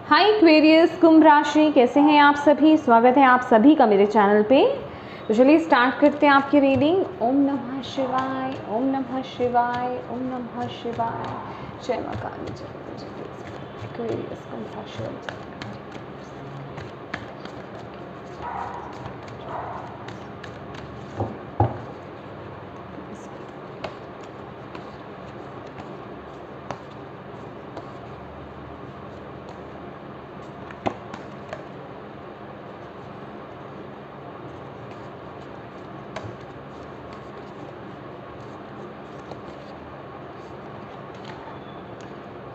हाय Aquarius कुंभ राशि, कैसे हैं आप सभी। स्वागत है आप सभी का मेरे चैनल पे। तो चलिए स्टार्ट करते हैं आपकी रीडिंग। ओम नमः शिवाय, ओम नमः शिवाय, ओम नमः शिवाय। जय मां काली, जय एक्वेरियस कुंभ राशि।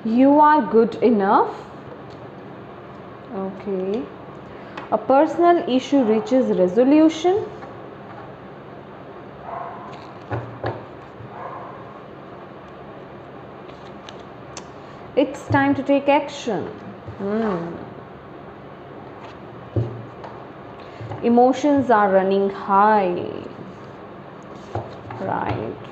You are good enough. Okay. A personal issue reaches resolution. It's time to take action. Emotions are running high. Right.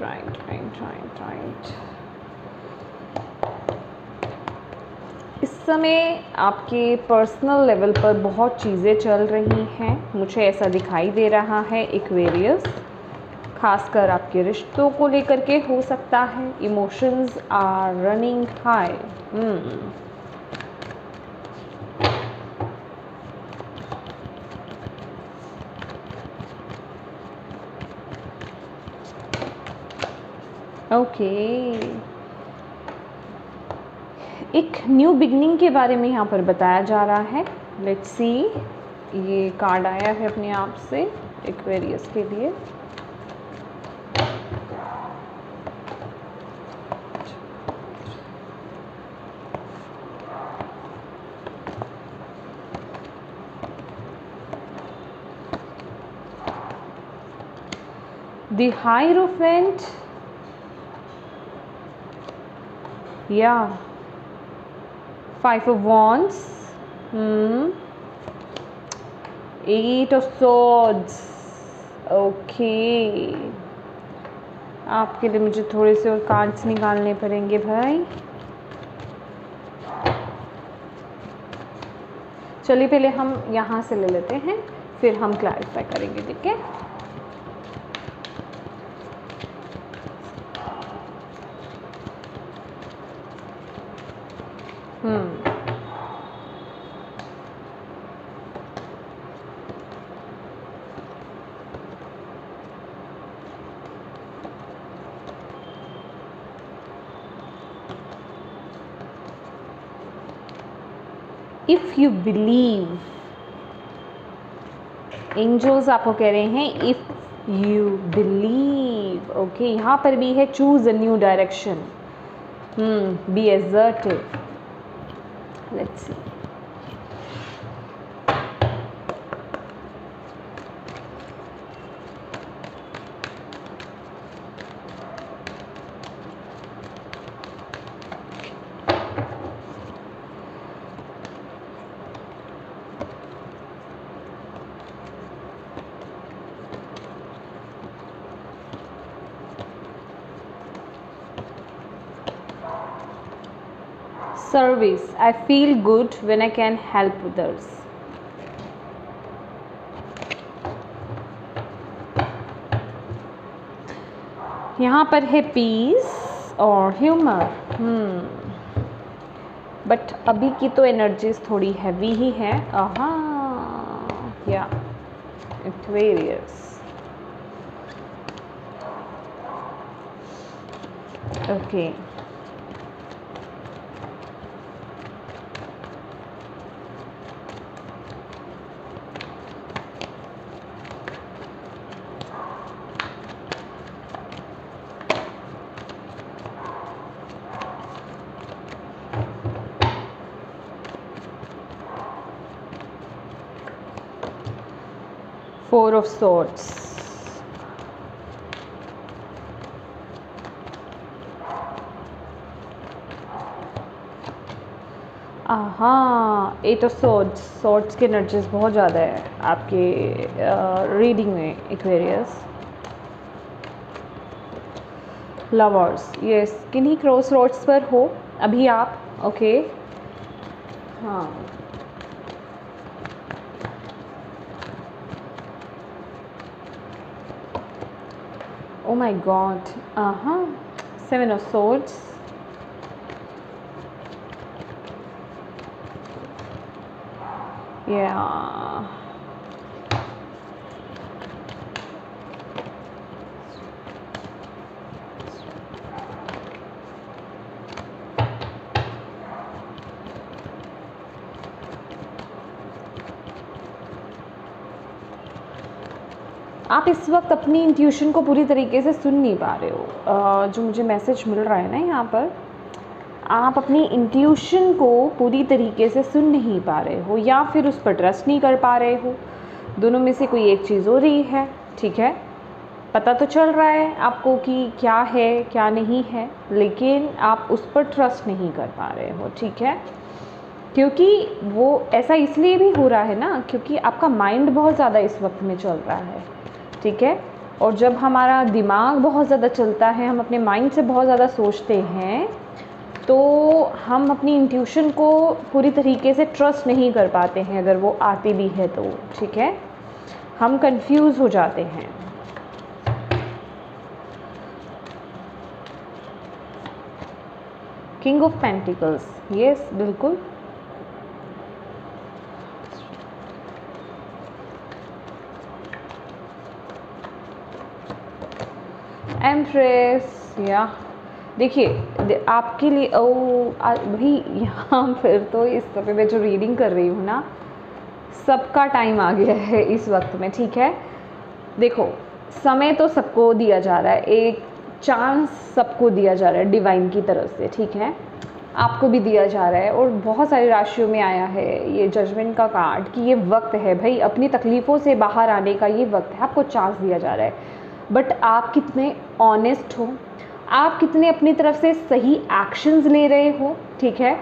इस समय आपके पर्सनल लेवल पर बहुत चीज़ें चल रही हैं, मुझे ऐसा दिखाई दे रहा है एक्वेरियस। खासकर आपके रिश्तों को लेकर के हो सकता है। Emotions are running high. Okay, एक न्यू बिगनिंग के बारे में यहाँ पर बताया जा रहा है। लेट्स सी, ये कार्ड आया है अपने आप से एक्वेरियस के लिए। द हायरोफेंट, या Five of Wands, Eight of Swords। Okay, आपके लिए मुझे थोड़े से और कार्ड्स निकालने पड़ेंगे भाई। चलिए पहले हम यहाँ से ले लेते हैं, फिर हम क्लैरिफाई करेंगे, ठीक है। इफ यू बिलीव, एंजल्स आपको कह रहे हैं इफ यू बिलीव। ओके, यहाँ पर भी है choose a new direction, be assertive. Let's see. Service, I feel good when I can help others। यहाँ पर है पीस और ह्यूमर। बट अभी की तो एनर्जीज थोड़ी हैवी ही है। या Aquarius. Okay, Four of Swords। Eight of Swords। Swords की एनर्जीज बहुत ज़्यादा है आपके रीडिंग में एक्वेरियस। लवर्स, यस, किन्हीं क्रॉस रोड्स पर हो अभी आप। ओके, हाँ, ओ माय गॉड, हाँ, 7 of swords, yeah, आप इस वक्त अपनी इंट्यूशन को पूरी तरीके से सुन नहीं पा रहे हो। जो मुझे मैसेज मिल रहा है ना यहाँ पर, आप अपनी इंट्यूशन को पूरी तरीके से सुन नहीं पा रहे हो या फिर उस पर ट्रस्ट नहीं कर पा रहे हो। दोनों में से कोई एक चीज़ हो रही है, ठीक है। पता तो चल रहा है आपको कि क्या है क्या नहीं है, लेकिन आप उस पर ट्रस्ट नहीं कर पा रहे हो, ठीक है। क्योंकि वो ऐसा इसलिए भी हो रहा है ना, क्योंकि आपका माइंड बहुत ज़्यादा इस वक्त में चल रहा है, ठीक है। और जब हमारा दिमाग बहुत ज़्यादा चलता है, हम अपने माइंड से बहुत ज़्यादा सोचते हैं, तो हम अपनी इंट्यूशन को पूरी तरीके से ट्रस्ट नहीं कर पाते हैं। अगर वो आती भी है तो, ठीक है, हम कंफ्यूज हो जाते हैं। किंग ऑफ पेंटिकल्स, यस, बिल्कुल। एम्प्रेस, या देखिए आपके लिए भाई यहाँ फिर तो इस समय मैं जो रीडिंग कर रही हूँ ना, सबका टाइम आ गया है इस वक्त में, ठीक है। देखो, समय तो सबको दिया जा रहा है, एक चांस सबको दिया जा रहा है डिवाइन की तरफ से, ठीक है। आपको भी दिया जा रहा है और बहुत सारी राशियों में आया है ये जजमेंट का कार्ड कि ये वक्त है भाई अपनी तकलीफ़ों से बाहर आने का, ये वक्त है, आपको चांस दिया जा रहा है। बट आप कितने ऑनेस्ट हो, आप कितने अपनी तरफ से सही एक्शंस ले रहे हो, ठीक है।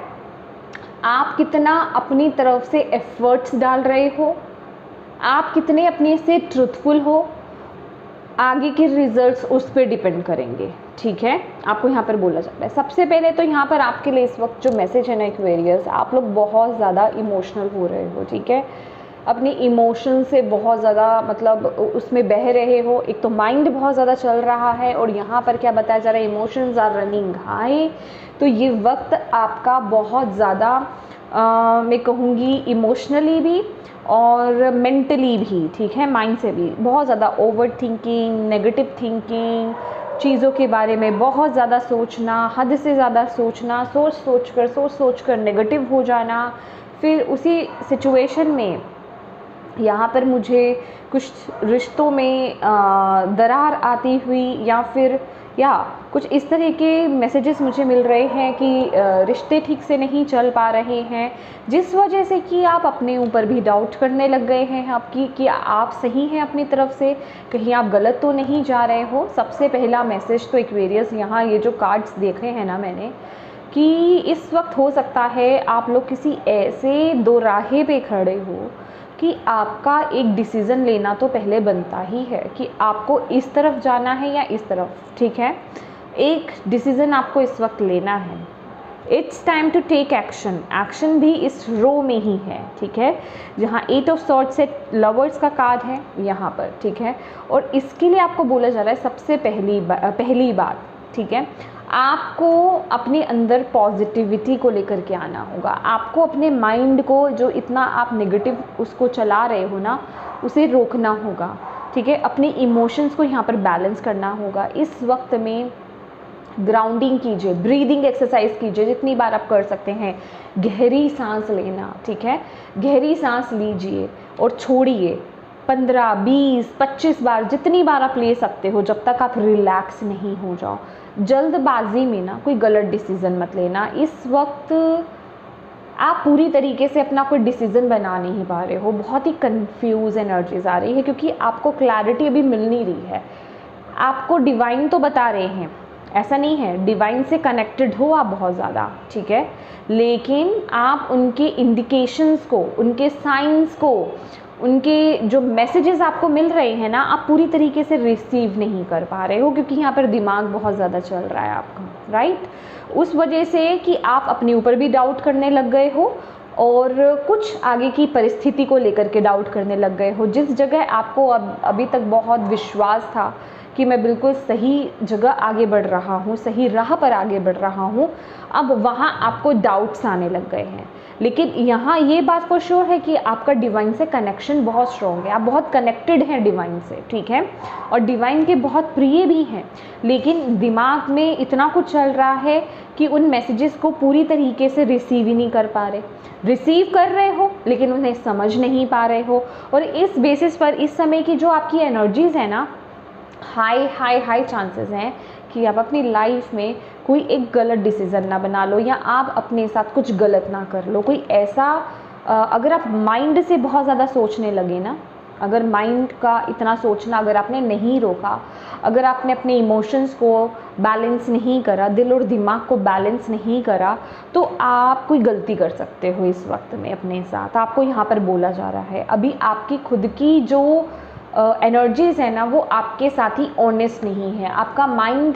आप कितना अपनी तरफ से एफर्ट्स डाल रहे हो, आप कितने अपने से ट्रूथफुल हो, आगे के रिजल्ट्स उस पर डिपेंड करेंगे, ठीक है। आपको यहाँ पर बोला जाता है। सबसे पहले तो यहाँ पर आपके लिए इस वक्त जो मैसेज है ना एक्वेरियस, आप लोग बहुत ज़्यादा इमोशनल हो रहे हो, ठीक है। अपनी इमोशन से बहुत ज़्यादा मतलब उसमें बह रहे हो। एक तो माइंड बहुत ज़्यादा चल रहा है और यहाँ पर क्या बताया जा रहा है, इमोशंस आर रनिंग हाई। तो ये वक्त आपका बहुत ज़्यादा मैं कहूँगी इमोशनली भी और मेंटली भी, ठीक है, माइंड से भी बहुत ज़्यादा ओवर थिंकिंग, नेगेटिव थिंकिंग, चीज़ों के बारे में बहुत ज़्यादा सोचना, हद से ज़्यादा सोचना, सोच कर नेगेटिव हो जाना। फिर उसी सिचुएशन में यहाँ पर मुझे कुछ रिश्तों में दरार आती हुई या फिर कुछ इस तरह के मैसेजेस मुझे मिल रहे हैं कि रिश्ते ठीक से नहीं चल पा रहे हैं, जिस वजह से कि आप अपने ऊपर भी डाउट करने लग गए हैं आपकी कि आप सही हैं अपनी तरफ से, कहीं आप गलत तो नहीं जा रहे हो। सबसे पहला मैसेज तो एक्वेरियस यहाँ ये जो कार्ड्स देखे हैं ना मैंने, कि इस वक्त हो सकता है आप लोग किसी ऐसे दो राहे पे खड़े हो कि आपका एक डिसीज़न लेना तो पहले बनता ही है कि आपको इस तरफ जाना है या इस तरफ, ठीक है। एक डिसीज़न आपको इस वक्त लेना है। It's time to take action. Action भी इस रो में ही है, ठीक है, जहाँ 8 ऑफ सॉर्ड्स से लवर्स का कार्ड है यहाँ पर, ठीक है। और इसके लिए आपको बोला जा रहा है सबसे पहली बात, ठीक है, आपको अपने अंदर पॉजिटिविटी को लेकर के आना होगा। आपको अपने माइंड को जो इतना आप नेगेटिव उसको चला रहे हो ना, उसे रोकना होगा, ठीक है। अपने इमोशंस को यहाँ पर बैलेंस करना होगा। इस वक्त में ग्राउंडिंग कीजिए, ब्रीदिंग एक्सरसाइज कीजिए जितनी बार आप कर सकते हैं। गहरी सांस लेना, ठीक है, गहरी सांस लीजिए और छोड़िए 15, 20, 25 बार, जितनी बार आप ले सकते हो, जब तक आप रिलैक्स नहीं हो जाओ। जल्दबाजी में ना कोई गलत डिसीज़न मत लेना। इस वक्त आप पूरी तरीके से अपना कोई डिसीज़न बना नहीं पा रहे हो, बहुत ही कंफ्यूज एनर्जीज आ रही है क्योंकि आपको क्लैरिटी अभी मिल नहीं रही है। आपको डिवाइन तो बता रहे हैं, ऐसा नहीं है, डिवाइन से कनेक्टेड हो आप बहुत ज़्यादा, ठीक है, लेकिन आप उनके इंडिकेशंस को, उनके साइंस को, उनके जो मैसेजेस आपको मिल रहे हैं ना, आप पूरी तरीके से रिसीव नहीं कर पा रहे हो क्योंकि यहाँ पर दिमाग बहुत ज़्यादा चल रहा है आपका, राइट। उस वजह से कि आप अपने ऊपर भी डाउट करने लग गए हो और कुछ आगे की परिस्थिति को लेकर के डाउट करने लग गए हो। जिस जगह आपको अभी तक बहुत विश्वास था कि मैं बिल्कुल सही जगह आगे बढ़ रहा हूँ, सही राह पर आगे बढ़ रहा हूँ, अब वहाँ आपको डाउट्स आने लग गए हैं। लेकिन यहाँ ये बात फॉर श्योर है कि आपका डिवाइन से कनेक्शन बहुत स्ट्रॉन्ग है, आप बहुत कनेक्टेड हैं डिवाइन से, ठीक है, और डिवाइन के बहुत प्रिय भी हैं। लेकिन दिमाग में इतना कुछ चल रहा है कि उन मैसेजेस को पूरी तरीके से रिसीव ही नहीं कर पा रहे। रिसीव कर रहे हो लेकिन उन्हें समझ नहीं पा रहे हो, और इस बेसिस पर इस समय की जो आपकी एनर्जीज़ है ना, हाई चांसेस हैं कि आप अपनी लाइफ में कोई एक गलत डिसीज़न ना बना लो, या आप अपने साथ कुछ गलत ना कर लो। कोई ऐसा अगर आप माइंड से बहुत ज़्यादा सोचने लगे ना, अगर माइंड का इतना सोचना अगर आपने नहीं रोका, अगर आपने अपने इमोशंस को बैलेंस नहीं करा, दिल और दिमाग को बैलेंस नहीं करा, तो आप कोई गलती कर सकते हो इस वक्त में अपने साथ। आपको यहाँ पर बोला जा रहा है अभी आपकी खुद की जो एनर्जीज़ है ना, वो आपके साथ ही ऑनेस्ट नहीं है। आपका माइंड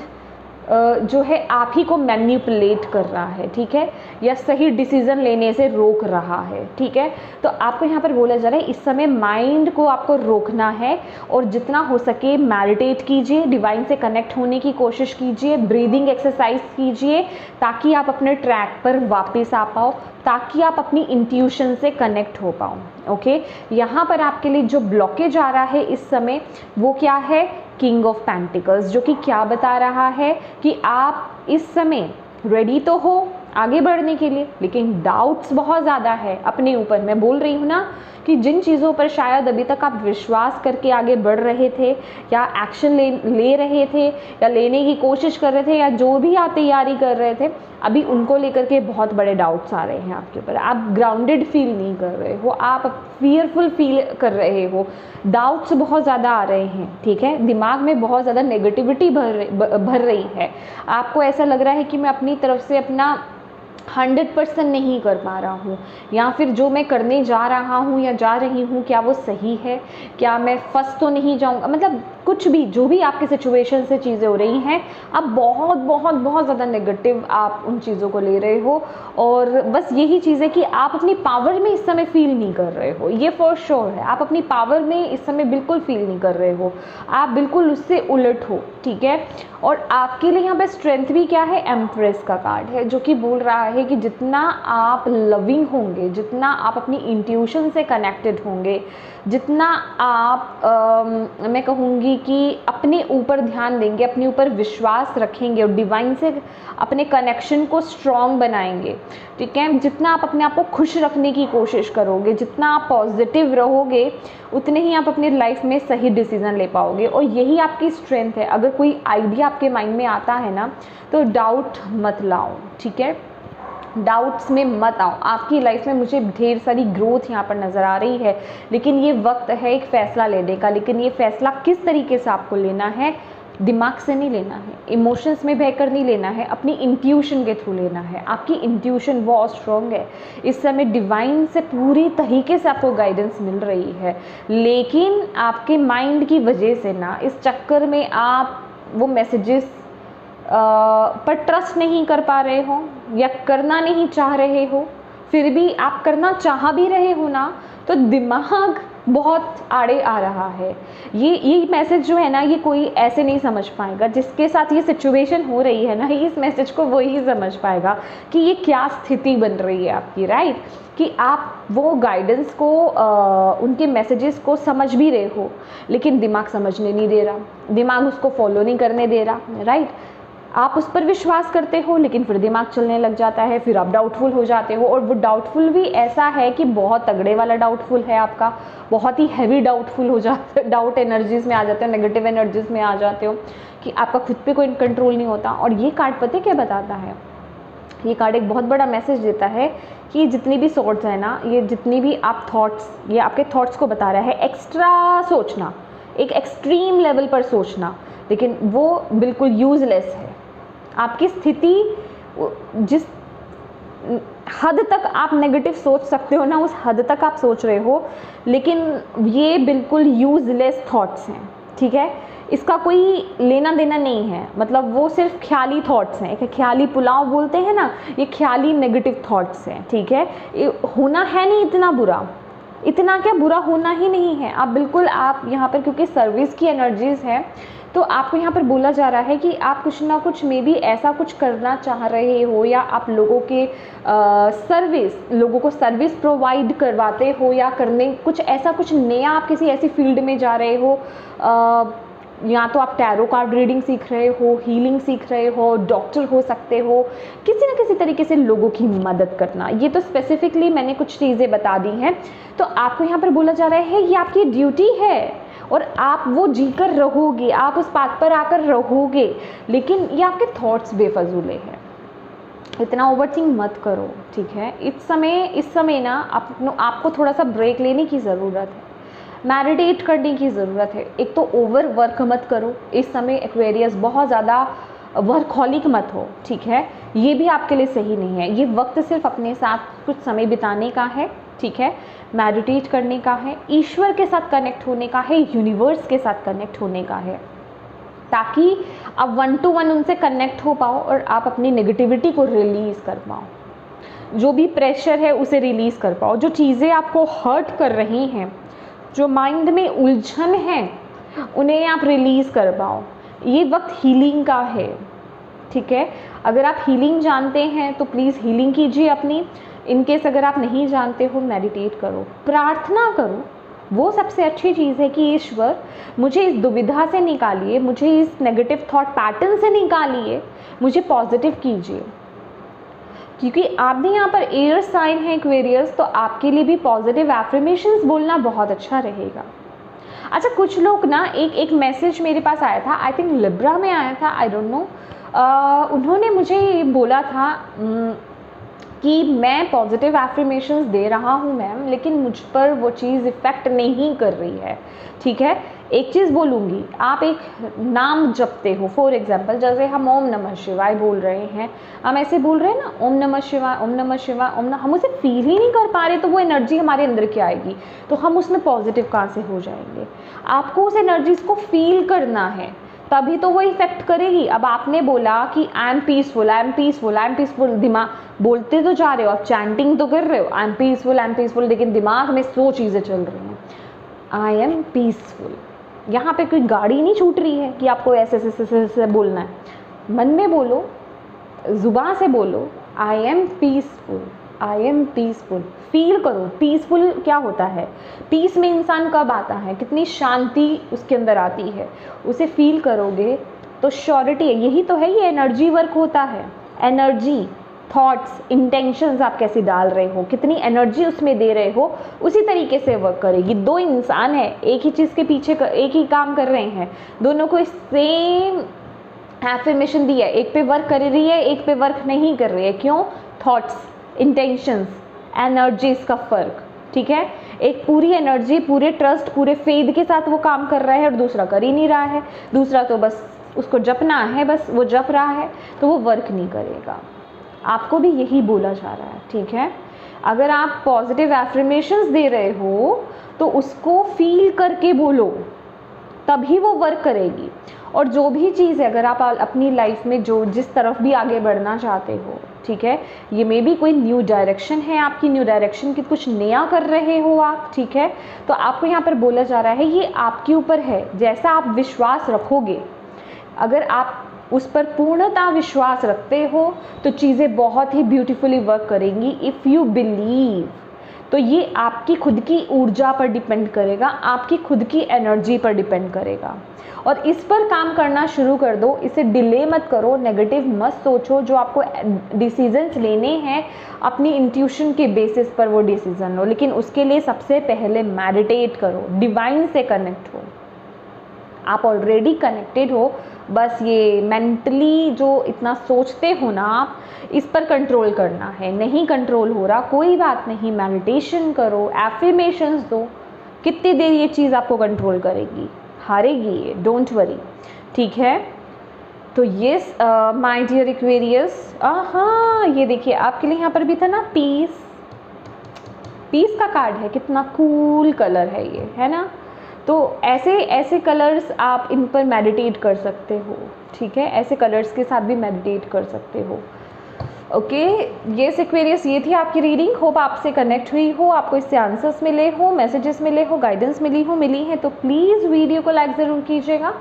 जो है आप ही को मैनिपुलेट कर रहा है, ठीक है, या सही डिसीज़न लेने से रोक रहा है, ठीक है। तो आपको यहाँ पर बोला जा रहा है इस समय माइंड को आपको रोकना है, और जितना हो सके मेडिटेट कीजिए, डिवाइन से कनेक्ट होने की कोशिश कीजिए, ब्रीदिंग एक्सरसाइज कीजिए, ताकि आप अपने ट्रैक पर वापस आ पाओ, ताकि आप अपनी इंट्यूशन से कनेक्ट हो पाओ। ओके, यहाँ पर आपके लिए जो ब्लॉकेज आ रहा है इस समय वो क्या है, किंग ऑफ पेंटिकल्स, जो कि क्या बता रहा है कि आप इस समय रेडी तो हो आगे बढ़ने के लिए, लेकिन डाउट्स बहुत ज़्यादा है अपने ऊपर। मैं बोल रही हूँ ना कि जिन चीज़ों पर शायद अभी तक आप विश्वास करके आगे बढ़ रहे थे, या एक्शन ले रहे थे, या लेने की कोशिश कर रहे थे, या जो भी आप तैयारी कर रहे थे, अभी उनको लेकर के बहुत बड़े डाउट्स आ रहे हैं आपके ऊपर। आप ग्राउंडेड फील नहीं कर रहे हो, आप फियरफुल फील कर रहे हो, डाउट्स बहुत ज़्यादा आ रहे हैं, ठीक है, दिमाग में बहुत ज़्यादा नेगेटिविटी भर रही है। आपको ऐसा लग रहा है कि मैं अपनी तरफ से अपना 100% नहीं कर पा रहा हूँ, या फिर जो मैं करने जा रहा हूँ या जा रही हूँ क्या वो सही है, क्या मैं फंस तो नहीं जाऊँगा, मतलब कुछ भी जो भी आपके सिचुएशन से चीज़ें हो रही हैं, आप बहुत बहुत बहुत ज़्यादा नेगेटिव आप उन चीज़ों को ले रहे हो। और बस यही चीज़ है कि आप अपनी पावर में इस समय फील नहीं कर रहे हो, ये फॉर श्योर है। आप अपनी पावर में इस समय बिल्कुल फील नहीं कर रहे हो, आप बिल्कुल उससे उलट हो, ठीक है। और आपके लिए यहाँ पे स्ट्रेंथ भी क्या है, एम्प्रेस का कार्ड है, जो कि बोल रहा है कि जितना आप लविंग होंगे, जितना आप अपनी इंट्यूशन से कनेक्टेड होंगे, जितना आप मैं कहूँगी कि अपने ऊपर ध्यान देंगे, अपने ऊपर विश्वास रखेंगे और डिवाइन से अपने कनेक्शन को स्ट्रॉन्ग बनाएंगे, ठीक है, जितना आप अपने आप को खुश रखने की कोशिश करोगे, जितना आप पॉजिटिव रहोगे, उतने ही आप अपनी लाइफ में सही डिसीजन ले पाओगे। और यही आपकी स्ट्रेंथ है। अगर कोई आइडिया आपके माइंड में आता है ना, तो डाउट मत लाओ, ठीक है, डाउट्स में मत आओ। आपकी लाइफ में मुझे ढेर सारी ग्रोथ यहाँ पर नज़र आ रही है, लेकिन ये वक्त है एक फ़ैसला लेने का। लेकिन ये फ़ैसला किस तरीके से आपको लेना है, दिमाग से नहीं लेना है, इमोशंस में बहकर नहीं लेना है, अपनी इंट्यूशन के थ्रू लेना है। आपकी इंट्यूशन बहुत स्ट्रॉन्ग है, इस समय डिवाइन से पूरी तरीके से आपको गाइडेंस मिल रही है, लेकिन आपके माइंड की वजह से ना इस चक्कर में आप वो मैसेजेस पर ट्रस्ट नहीं कर पा रहे हो, या करना नहीं चाह रहे हो। फिर भी आप करना चाह भी रहे हो ना, तो दिमाग बहुत आड़े आ रहा है। ये मैसेज जो है ना, ये कोई ऐसे नहीं समझ पाएगा। जिसके साथ ये सिचुएशन हो रही है ना, इस मैसेज को वो ही समझ पाएगा कि ये क्या स्थिति बन रही है आपकी, राइट, कि आप वो गाइडेंस को उनके मैसेजेस को समझ भी रहे हो, लेकिन दिमाग समझने नहीं दे रहा, दिमाग उसको फॉलो नहीं करने दे रहा, राइट। आप उस पर विश्वास करते हो, लेकिन फिर दिमाग चलने लग जाता है, फिर आप डाउटफुल हो जाते हो। और वो डाउटफुल भी ऐसा है कि बहुत तगड़े वाला डाउटफुल है आपका, बहुत ही हैवी डाउटफुल हो जाता है, डाउट एनर्जीज़ में आ जाते हो, नेगेटिव एनर्जीज़ में आ जाते हो, कि आपका खुद पे कोई कंट्रोल नहीं होता। और ये कार्ड पता क्या बताता है, ये कार्ड एक बहुत बड़ा मैसेज देता है कि जितनी भी सॉर्ट्स है ना, ये जितनी भी आप थॉट्स, ये आपके थॉट्स को बता रहा है। एक्स्ट्रा सोचना, एक एक्सट्रीम लेवल पर सोचना, लेकिन वो बिल्कुल यूजलेस है। आपकी स्थिति जिस हद तक आप नेगेटिव सोच सकते हो ना, उस हद तक आप सोच रहे हो, लेकिन ये बिल्कुल यूजलेस थॉट्स हैं, ठीक है, इसका कोई लेना देना नहीं है, मतलब वो सिर्फ ख्याली थॉट्स हैं, एक ख्याली पुलाव बोलते हैं ना, ये ख्याली नेगेटिव थॉट्स हैं, ठीक है। होना है नहीं इतना बुरा, इतना क्या बुरा होना ही नहीं है। आप बिल्कुल, आप यहाँ पर क्योंकि सर्विस की एनर्जीज़ है, तो आपको यहाँ पर बोला जा रहा है कि आप कुछ ना कुछ मे बी ऐसा कुछ करना चाह रहे हो, या आप लोगों के लोगों को सर्विस प्रोवाइड करवाते हो, या करने कुछ ऐसा कुछ नया, आप किसी ऐसी फील्ड में जा रहे हो, या तो आप टैरो कार्ड रीडिंग सीख रहे हो, हीलिंग सीख रहे हो, डॉक्टर हो सकते हो, किसी न किसी तरीके से लोगों की मदद करना। ये तो स्पेसिफिकली मैंने कुछ चीज़ें बता दी हैं। तो आपको यहाँ पर बोला जा रहा है ये आपकी ड्यूटी है और आप वो जीकर रहोगे, आप उस पाथ पर आकर रहोगे, लेकिन ये आपके थॉट्स बेफजूले हैं। इतना ओवरथिंक मत करो, ठीक है। इस समय ना आपको थोड़ा सा ब्रेक लेने की ज़रूरत है, मेडिटेट करने की ज़रूरत है। एक तो ओवर वर्क मत करो इस समय एक्वेरियस, बहुत ज़्यादा वर्कहॉलिक मत हो, ठीक है, ये भी आपके लिए सही नहीं है। ये वक्त सिर्फ अपने साथ कुछ समय बिताने का है, ठीक है, मेडिटेट करने का है, ईश्वर के साथ कनेक्ट होने का है, यूनिवर्स के साथ कनेक्ट होने का है, ताकि आप 1 to 1 उनसे कनेक्ट हो पाओ और आप अपनी नेगेटिविटी को रिलीज़ कर पाओ, जो भी प्रेशर है उसे रिलीज़ कर पाओ, जो चीज़ें आपको हर्ट कर रही हैं, जो माइंड में उलझन है, उन्हें आप रिलीज़ कर पाओ। ये वक्त हीलिंग का है, ठीक है। अगर आप हीलिंग जानते हैं तो प्लीज़ हीलिंग कीजिए अपनी। इनकेस अगर आप नहीं जानते हो, मेडिटेट करो, प्रार्थना करो। वो सबसे अच्छी चीज़ है कि ईश्वर मुझे इस दुविधा से निकालिए, मुझे इस नेगेटिव थॉट पैटर्न से निकालिए, मुझे पॉजिटिव कीजिए। क्योंकि आपने यहाँ पर एयर साइन है एक्वेरियस, तो आपके लिए भी पॉजिटिव एफर्मेशंस बोलना बहुत अच्छा रहेगा। अच्छा, कुछ लोग ना, एक मैसेज मेरे पास आया था, आई थिंक लिब्रा में आया था, आई डोंट नो, उन्होंने मुझे बोला था कि मैं पॉजिटिव एफर्मेशंस दे रहा हूँ मैम, लेकिन मुझ पर वो चीज़ इफ़ेक्ट नहीं कर रही है, ठीक है। एक चीज़ बोलूँगी, आप एक नाम जपते हो, फॉर एग्जांपल जैसे हम ओम नमः शिवाय बोल रहे हैं, हम ऐसे बोल रहे हैं ना, ओम नमः शिवाय, ओम नमः शिवाय, हम उसे फील ही नहीं कर पा रहे, तो वो एनर्जी हमारे अंदर क्या आएगी, तो हम उसमें पॉजिटिव कहाँ से हो जाएंगे। आपको उस एनर्जीज को फील करना है, तभी तो वो इफेक्ट करेगी। अब आपने बोला कि I am peaceful, I am peaceful, I am peaceful, दिमाग बोलते तो जा रहे हो, आप चैंटिंग तो कर रहे हो, I am peaceful, I am peaceful, लेकिन दिमाग में 100 चीज़ें चल रही हैं। आई एम पीसफुल, यहाँ पे कोई गाड़ी नहीं छूट रही है कि आपको ऐसे बोलना है, मन में बोलो, जुबान से बोलो, I am peaceful, I am peaceful, feel करो। पीसफुल क्या होता है, पीस में इंसान कब आता है, कितनी शांति उसके अंदर आती है, उसे फील करोगे तो श्योरिटी है। यही तो है, ये एनर्जी वर्क होता है। एनर्जी, थॉट्स, इंटेंशंस आप कैसे डाल रहे हो, कितनी एनर्जी उसमें दे रहे हो, उसी तरीके से वर्क करेगी। दो इंसान है, एक ही चीज़ के पीछे एक ही काम कर रहे हैं, दोनों को सेम एफर्मेशन दी है, एक पे वर्क कर रही है, एक पे वर्क नहीं कर रही है। क्यों? थॉट्स, इंटेंशंस, एनर्जीज का फ़र्क, ठीक है। एक पूरी एनर्जी, पूरे ट्रस्ट, पूरे फेथ के साथ वो काम कर रहा है और दूसरा कर ही नहीं रहा है, दूसरा तो बस उसको जपना है, बस वो जप रहा है, तो वो वर्क नहीं करेगा। आपको भी यही बोला जा रहा है, ठीक है। अगर आप पॉजिटिव एफर्मेशंस दे रहे हो तो उसको फील करके बोलो, तभी वो वर्क करेगी। और जो भी चीज़ है, अगर आप अपनी लाइफ में जो जिस तरफ भी आगे बढ़ना चाहते हो, ठीक है, ये मे बी कोई न्यू डायरेक्शन है आपकी, न्यू डायरेक्शन की कुछ नया कर रहे हो आप, ठीक है, तो आपको यहाँ पर बोला जा रहा है ये आपके ऊपर है। जैसा आप विश्वास रखोगे, अगर आप उस पर पूर्णतः विश्वास रखते हो तो चीज़ें बहुत ही ब्यूटीफुली वर्क करेंगी। इफ़ यू बिलीव, तो ये आपकी खुद की ऊर्जा पर डिपेंड करेगा, आपकी खुद की एनर्जी पर डिपेंड करेगा। और इस पर काम करना शुरू कर दो, इसे डिले मत करो, नेगेटिव मत सोचो। जो आपको डिसीजंस लेने हैं, अपनी इंट्यूशन के बेसिस पर वो डिसीज़न लो, लेकिन उसके लिए सबसे पहले मेडिटेट करो, डिवाइन से कनेक्ट हो। आप ऑलरेडी कनेक्टेड हो, बस ये मेंटली जो इतना सोचते हो ना आप, इस पर कंट्रोल करना है। नहीं कंट्रोल हो रहा, कोई बात नहीं, मेडिटेशन करो, एफर्मेशंस दो। कितनी देर ये चीज़ आपको कंट्रोल करेगी, हारेगी ये, डोंट वरी, ठीक है। तो ये माय डियर एक्वेरियस, हाँ ये देखिए आपके लिए यहाँ पर भी था ना पीस, पीस का कार्ड है, कितना कूल कलर है ये, है ना। तो ऐसे ऐसे कलर्स आप इन पर मेडिटेट कर सकते हो, ठीक है, ऐसे कलर्स के साथ भी मेडिटेट कर सकते हो। ओके, ये एक्वेरियस, ये थी आपकी रीडिंग। होप आपसे कनेक्ट हुई हो, आपको इससे आंसर्स मिले हो, मैसेजेस मिले हो, गाइडेंस मिली है तो प्लीज़ वीडियो को लाइक ज़रूर कीजिएगा।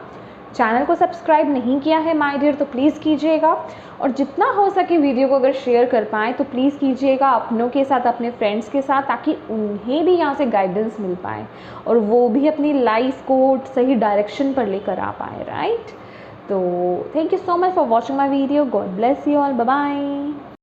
चैनल को सब्सक्राइब नहीं किया है माय डियर तो प्लीज़ कीजिएगा, और जितना हो सके वीडियो को अगर शेयर कर पाएँ तो प्लीज़ कीजिएगा अपनों के साथ, अपने फ्रेंड्स के साथ, ताकि उन्हें भी यहाँ से गाइडेंस मिल पाए और वो भी अपनी लाइफ को सही डायरेक्शन पर लेकर आ पाए, राइट। तो thank you so much for watching my video. God bless you all, bye bye.